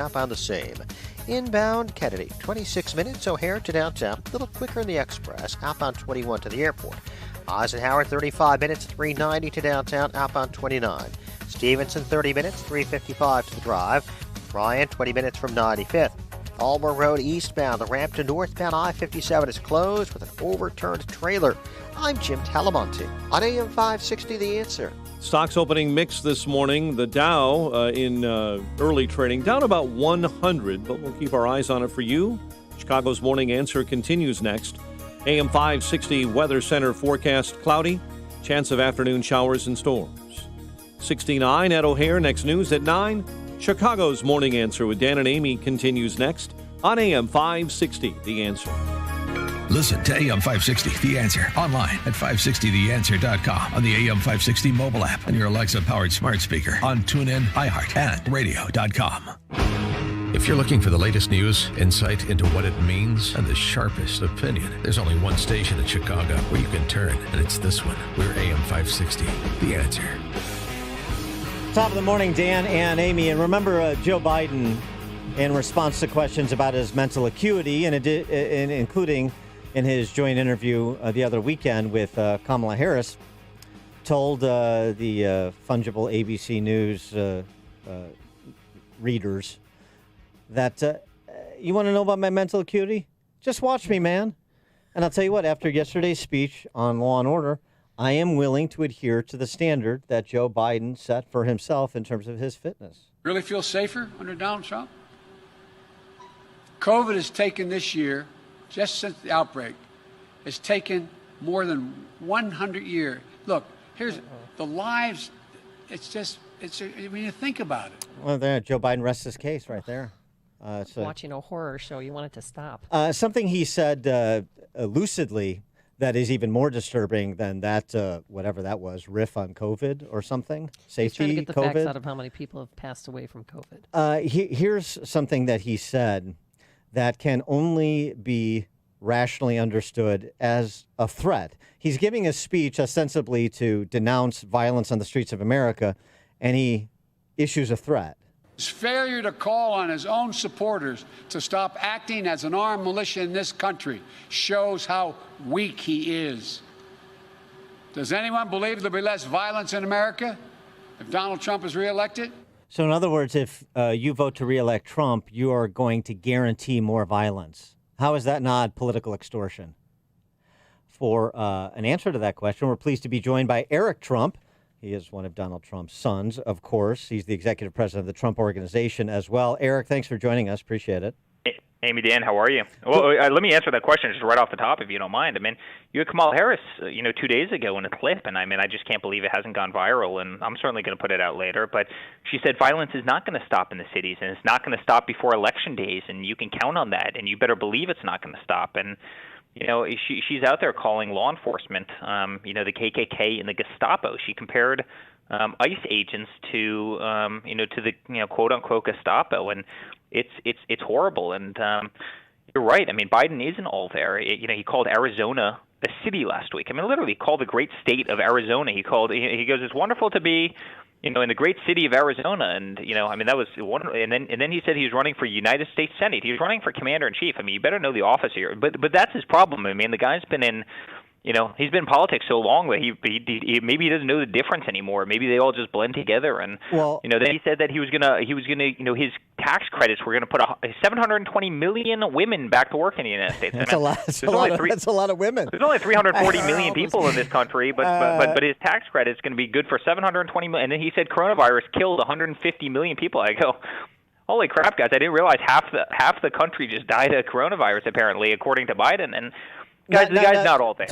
Outbound the same. Inbound Kennedy, 26 minutes. O'Hare to downtown, a little quicker in the express. Outbound 21 to the airport. Eisenhower, 35 minutes, 390 to downtown. Outbound 29. Stevenson, 30 minutes, 355 to the drive. Bryan, 20 minutes from 95th. Almer Road eastbound. The ramp to northbound I-57 is closed with an overturned trailer. I'm Jim Talamonte on AM 560 The Answer. Stocks opening mixed this morning. The Dow in early trading down about 100, but we'll keep our eyes on it for you. Chicago's Morning Answer continues next. AM 560 Weather Center forecast cloudy. Chance of afternoon showers and storms. 69 at O'Hare. Next news at 9. Chicago's Morning Answer with Dan and Amy continues next on AM 560 The Answer. Listen to AM 560 The Answer online at 560theanswer.com, on the AM 560 mobile app, on your Alexa-powered smart speaker, on TuneIn, iHeart, and radio.com. If you're looking for the latest news, insight into what it means, and the sharpest opinion, there's only one station in Chicago where you can turn, and it's this one. We're AM 560 The Answer. Top of the morning, Dan and Amy. And remember, Joe Biden, in response to questions about his mental acuity, and including in his joint interview the other weekend with Kamala Harris, told the fungible ABC News readers that you want to know about my mental acuity? Just watch me, man. And I'll tell you what, after yesterday's speech on Law and Order, I am willing to adhere to the standard that Joe Biden set for himself in terms of his fitness. Really feel safer under Donald Trump? COVID has taken this year, just since the outbreak, has taken more than 100 years. Look, here's the lives. When you think about it. Well, there, Joe Biden rests his case right there. Watching a horror show, you want it to stop. Something he said lucidly that is even more disturbing than that, whatever that was, riff on COVID or something. Safety, He's trying to get the COVID. facts out of how many people have passed away from COVID. Here's something that he said that can only be rationally understood as a threat. He's giving a speech ostensibly to denounce violence on the streets of America, and he issues a threat. His failure to call on his own supporters to stop acting as an armed militia in this country shows how weak he is. Does anyone believe there'll be less violence in America if Donald Trump is reelected? So in other words, if you vote to reelect Trump, you are going to guarantee more violence. How is that not political extortion? For an answer to that question, we're pleased to be joined by Eric Trump. He is one of Donald Trump's sons, of course. He's the executive president of the Trump Organization as well. Eric, thanks for joining us. Appreciate it. Amy, Dan, how are you? Well, let me answer that question just right off the top, if you don't mind. I mean, you had Kamala Harris, 2 days ago in a clip, and I mean, I just can't believe it hasn't gone viral, and I'm certainly going to put it out later. But she said violence is not going to stop in the cities, and it's not going to stop before election days, and you can count on that, and you better believe it's not going to stop. And she's out there calling law enforcement, the KKK and the Gestapo. She compared ICE agents to the quote unquote Gestapo, and it's horrible. And you're right. I mean, Biden isn't all there. He called Arizona a city last week. I mean, literally called the great state of Arizona. He goes, it's wonderful to be in the great city of Arizona, and that was wonderful. And then he said he was running for United States Senate. He was running for commander in chief. I mean, you better know the office here. But that's his problem. I mean, the guy's been in, he's been in politics so long that he maybe he doesn't know the difference anymore. Maybe they all just blend together. And then he said that he was gonna his tax credits were gonna put 720 million women back to work in the United States. That's a lot. That's a lot of women. There's only 340 million people in this country, but his tax credit is going to be good for 720 million. And then he said coronavirus killed 150 million people. I go, holy crap, guys! I didn't realize half the country just died of coronavirus, apparently, according to Biden. And the guy's not all there.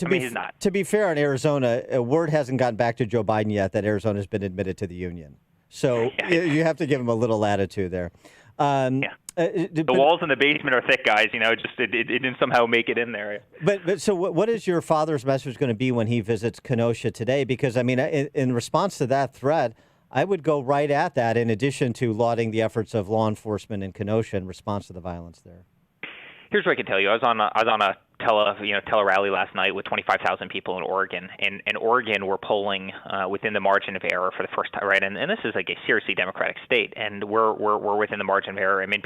He's not. To be fair on Arizona, word hasn't gotten back to Joe Biden yet that Arizona has been admitted to the union. So you have to give him a little latitude there. The walls in the basement are thick, guys. It didn't somehow make it in there. But so what is your father's message going to be when he visits Kenosha today? Because, I mean, in response to that threat, I would go right at that in addition to lauding the efforts of law enforcement in Kenosha in response to the violence there. here's what I can tell you. I was on a tele rally last night with 25,000 people in Oregon, and Oregon were polling within the margin of error for the first time, right? And this is like a seriously Democratic state, and we're within the margin of error. I mean,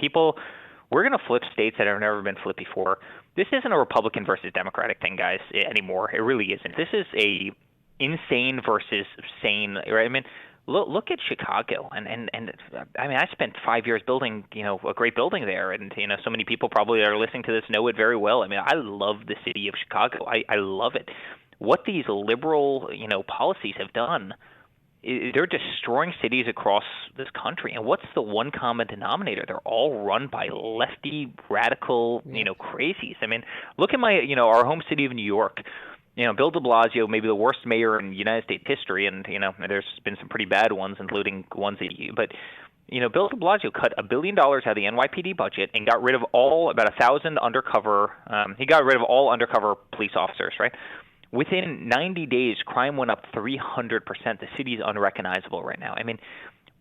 we're going to flip states that have never been flipped before. This isn't a Republican versus Democratic thing, guys, anymore. It really isn't. This is a insane versus sane, right? I mean, look at Chicago, and I mean, I spent 5 years building, a great building there, and so many people probably that are listening to this know it very well. I mean, I love the city of Chicago. I love it. What these liberal, policies have done, they're destroying cities across this country. And what's the one common denominator? They're all run by lefty, radical, crazies. I mean, look at our home city of New York. Bill de Blasio, maybe the worst mayor in United States history, and there's been some pretty bad ones, including ones that Bill de Blasio cut $1 billion out of the NYPD budget and got rid of about 1,000 undercover. He got rid of all undercover police officers, right? Within 90 days, crime went up 300%. The city is unrecognizable right now. I mean,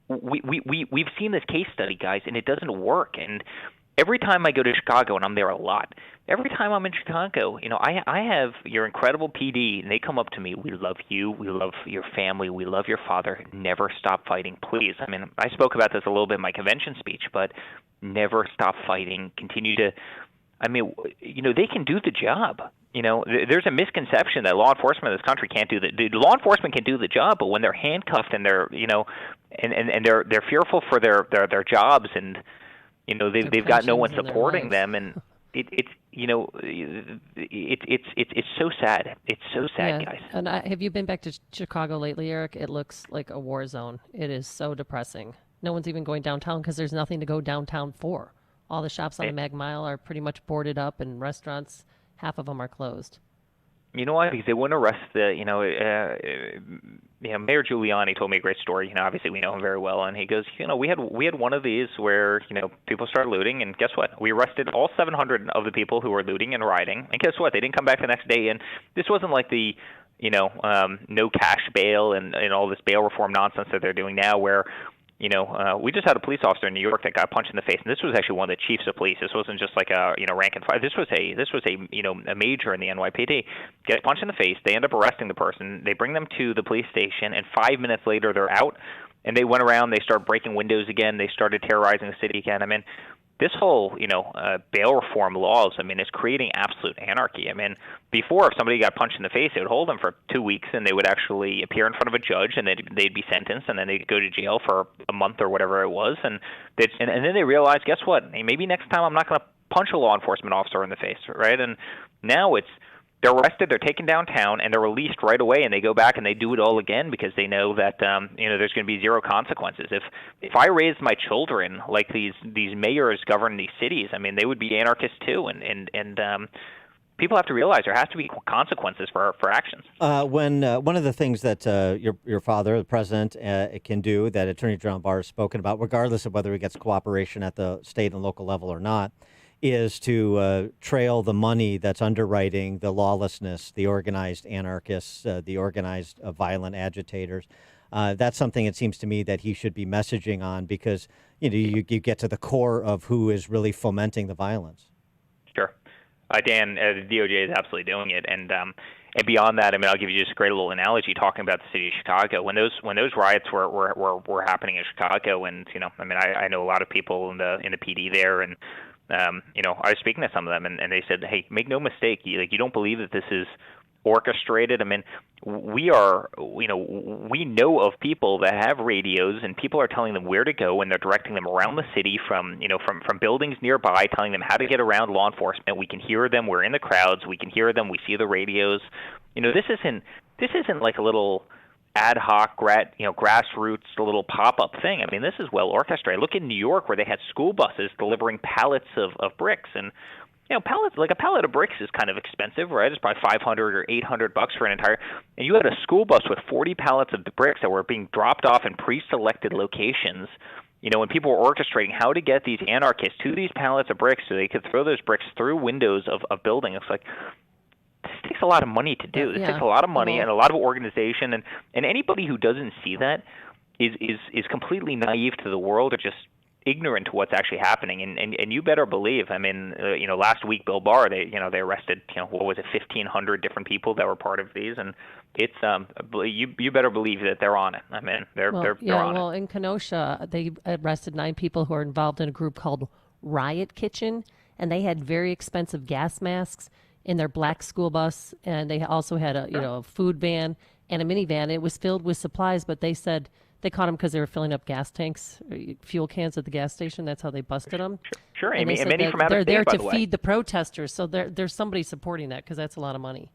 we've seen this case study, guys, and it doesn't work. And every time I go to Chicago, and I'm there a lot, every time I'm in Chicago, I have your incredible PD, and they come up to me. We love you. We love your family. We love your father. Never stop fighting, please. I mean, I spoke about this a little bit in my convention speech, but never stop fighting. Continue to. I mean, they can do the job. There's a misconception that law enforcement in this country can't do the law enforcement can do the job, but when they're handcuffed and they're, and they're fearful for their jobs, and they've got no one supporting them, and it's so sad. It's so sad, guys. And have you been back to Chicago lately, Eric? It looks like a war zone. It is so depressing. No one's even going downtown because there's nothing to go downtown for. All the shops on the Mag Mile are pretty much boarded up, and restaurants, half of them are closed. You know why? Because they wouldn't arrest Mayor Giuliani told me a great story. Obviously we know him very well, and he goes, we had one of these where people started looting, and guess what? We arrested all 700 of the people who were looting and rioting, and guess what? They didn't come back the next day. And this wasn't like the no cash bail and all this bail reform nonsense that they're doing now, where we just had a police officer in New York that got punched in the face, and this was actually one of the chiefs of police. This wasn't just like a rank and file. This was a major in the NYPD. Gets punched in the face. They end up arresting the person. They bring them to the police station, and 5 minutes later they're out. And they went around. They started breaking windows again. They started terrorizing the city again. I mean, this whole, bail reform laws, is creating absolute anarchy. I mean, before, if somebody got punched in the face, they would hold them for 2 weeks, and they would actually appear in front of a judge, and they'd be sentenced, and then they'd go to jail for a month or whatever it was. And then they realized, guess what? Hey, maybe next time I'm not going to punch a law enforcement officer in the face, right? And now they're arrested, they're taken downtown, and they're released right away, and they go back and they do it all again because they know that there's going to be zero consequences. If I raised my children like these mayors govern these cities, they would be anarchists too, and people have to realize there has to be consequences for actions. When one of the things that your father, the president, can do, that Attorney General Barr has spoken about, regardless of whether he gets cooperation at the state and local level or not, is to trail the money that's underwriting the lawlessness, the organized anarchists, the organized violent agitators. That's something, it seems to me, that he should be messaging on, because you get to the core of who is really fomenting the violence. Sure. Dan, the DOJ is absolutely doing it. And beyond that, I'll give you just a great little analogy talking about the city of Chicago. When those riots were happening in Chicago, and I know a lot of people in the PD there, and I was speaking to some of them, and they said, hey, make no mistake, you don't believe that this is orchestrated. We know of people that have radios, and people are telling them where to go, and they're directing them around the city from buildings nearby, telling them how to get around law enforcement. We can hear them. We're in the crowds. We can hear them. We see the radios. This isn't like a little ad hoc, grassroots, little pop-up thing. This is well orchestrated. Look in New York, where they had school buses delivering pallets of bricks, and pallets, like a pallet of bricks is kind of expensive, right? It's probably $500 or $800 for an entire. And you had a school bus with 40 pallets of the bricks that were being dropped off in pre-selected locations. When people were orchestrating how to get these anarchists to these pallets of bricks so they could throw those bricks through windows of buildings. It's like, this takes a lot of money to do. This takes a lot of money and a lot of organization, and anybody who doesn't see that is completely naive to the world, or just ignorant to what's actually happening. And you better believe, I mean, last week Bill Barr, they arrested, what was it, 1,500 different people that were part of these, and it's you better believe that they're on it. I mean, they're on it. Well, in Kenosha, they arrested 9 people who are involved in a group called Riot Kitchen, and they had very expensive gas masks in their black school bus, and they also had a food van and a minivan. It was filled with supplies, but they said they caught them because they were filling up gas tanks, fuel cans at the gas station. That's how they busted them. Sure, and many from out they're of state, there by to the way. feed the protesters. So there's somebody supporting that because that's a lot of money.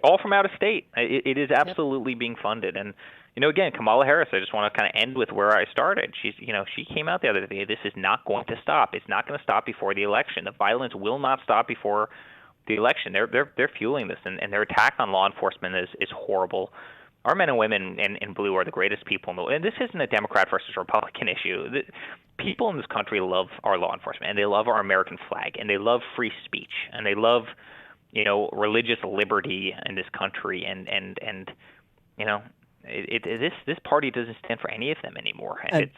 All from out of state. It is absolutely being funded. And, again, Kamala Harris, I just want to kind of end with where I started. She came out the other day. This is not going to stop. It's not going to stop before the election. The violence will not stop before the election. They're fueling this, and their attack on law enforcement is horrible. Our men and women in blue are the greatest people in the world. And this isn't a Democrat versus Republican issue. People in this country love our law enforcement, and they love our American flag, and they love free speech, and they love religious liberty in this country, and this party doesn't stand for any of them anymore, and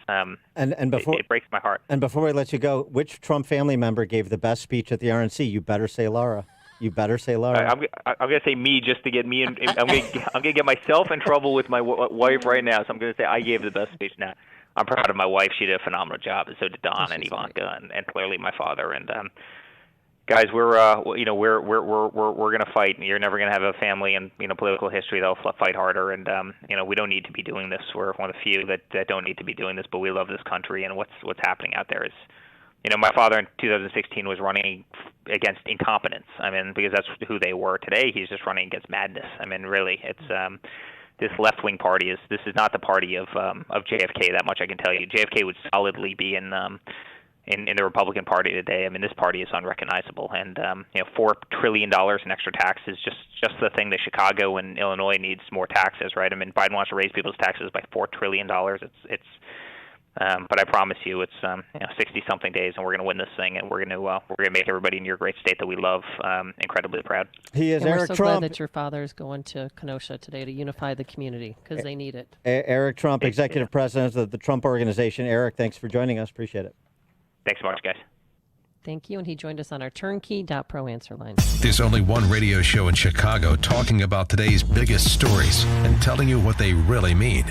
it breaks my heart. And before we let you go, which Trump family member gave the best speech at the RNC? You better say Laura. You better say Laura. I'm gonna say me just to get me in. I'm gonna get myself in trouble with my wife right now. So I'm gonna say I gave the best speech. Now I'm proud of my wife. She did a phenomenal job, and so did Don and Ivanka, and clearly my father. And guys, we're gonna fight. You're never gonna have a family in political history that'll fight harder. And we don't need to be doing this. We're one of the few that don't need to be doing this. But we love this country, and what's happening out there is. My father in 2016 was running against incompetence. I mean, because that's who they were. Today, he's just running against madness. I mean, really, it's this left-wing party this is not the party of JFK. That much I can tell you. JFK would solidly be in the Republican Party today. I mean, this party is unrecognizable. And $4 trillion in extra taxes just the thing that Chicago and Illinois needs more taxes, right? I mean, Biden wants to raise people's taxes by $4 trillion. But I promise you, it's 60-something days, and we're going to win this thing, and we're going to make everybody in your great state that we love incredibly proud. He is and Eric we're so Trump. glad that your father is going to Kenosha today to unify the community because they need it. Eric Trump, Executive President of the Trump Organization. Eric, thanks for joining us. Appreciate it. Thanks so much, guys. Thank you, and he joined us on our turnkey.pro answer line. There's only one radio show in Chicago talking about today's biggest stories and telling you what they really mean.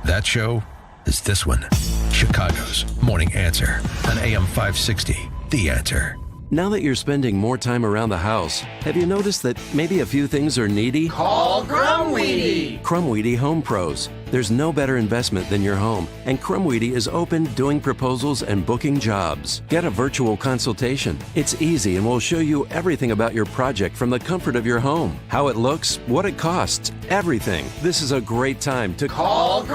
That show is this one, Chicago's Morning Answer on AM 560, The Answer. Now that you're spending more time around the house, have you noticed that maybe a few things are needy? Call Crumweedy! Crumweedy Home Pros. There's no better investment than your home, and Crumweedy is open, doing proposals and booking jobs. Get a virtual consultation. It's easy, and we'll show you everything about your project from the comfort of your home. How it looks, what it costs, everything. This is a great time to Call